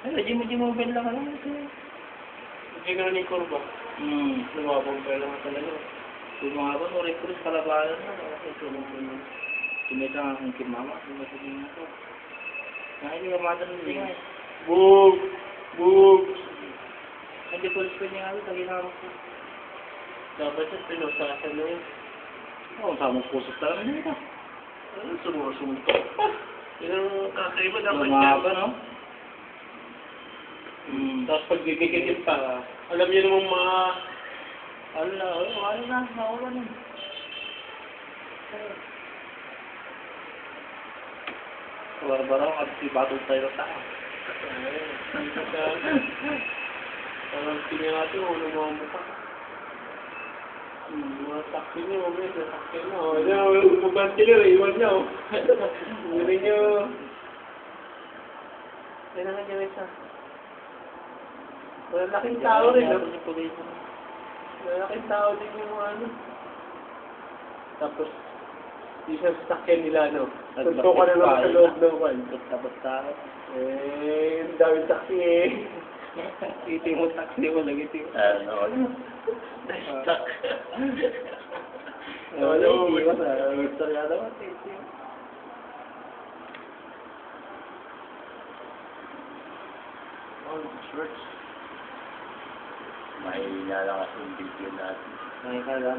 Ay, Jimmy lang lang ito. Hindi ka na ni Corba. Lumabang pa lang talaga. Tumabang o recruit kalabayan na. Kasi tulong-tulong. Tumita nga kung kimama. Tumita nga ito. Kaya hindi ka madalong nga eh. Boog! Boog! Hindi ko gusto niya nga ito. Ginamit ko. Dapat yung pinusasan na yun. Oo, tamang pusos talaga nito. Ano, sumusuntok pa. Yun ang kakaiba dapat Lumaba, no? Tapos pag didikit pa, alam niyo namang mga... Ala, wala na. Nawala na. Barbaro, at si Battle tayo tayo. Parang pinangati mo, ano mga mukha. Mga sakti niyo, mga sakti niyo. Ano, pubanti niyo, iwan niyo. Hindi niyo. Kaya na niya isa. Malalaking tao rin, no? Malalaking Malalaking tao din yung mga ano. Tapos, isang sakyan nila, no? Tunto ka na lang sa loob ng kwan. Basta-basta. Ang daming taxi eh. Iti mo taxi mo lagi ito. Ano? Na-stuck. Wala, iwas ah. Istorya naman. Oh, shorts. May nalakas yung video natin.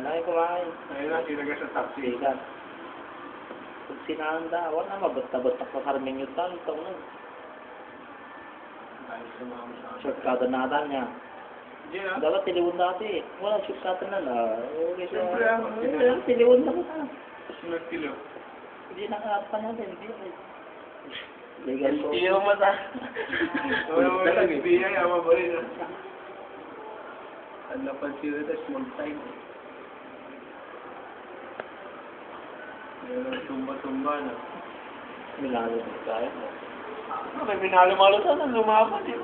Ay, kumain. Ayun na, sinaga sa taxi. Sikat. Pag sinanda, wala na, basta-basta pa karmin yung tanto. Ayos na mga masyado. Shortcut na natin niya. Hindi ah. Dapat tiliwan dati. Wala, shortcut na na. Siyempre Tiliwan na kita. Sunod kilo. Hindi nakakapa natin. Hindi. Legal po. Hindi yung mata. Oo, hindi ay, ama ba rin ah. Ang napansin ito, small time. Yan ang tumba-tumba na. Milano tayo. May minalo-malo sana, lumaban eh.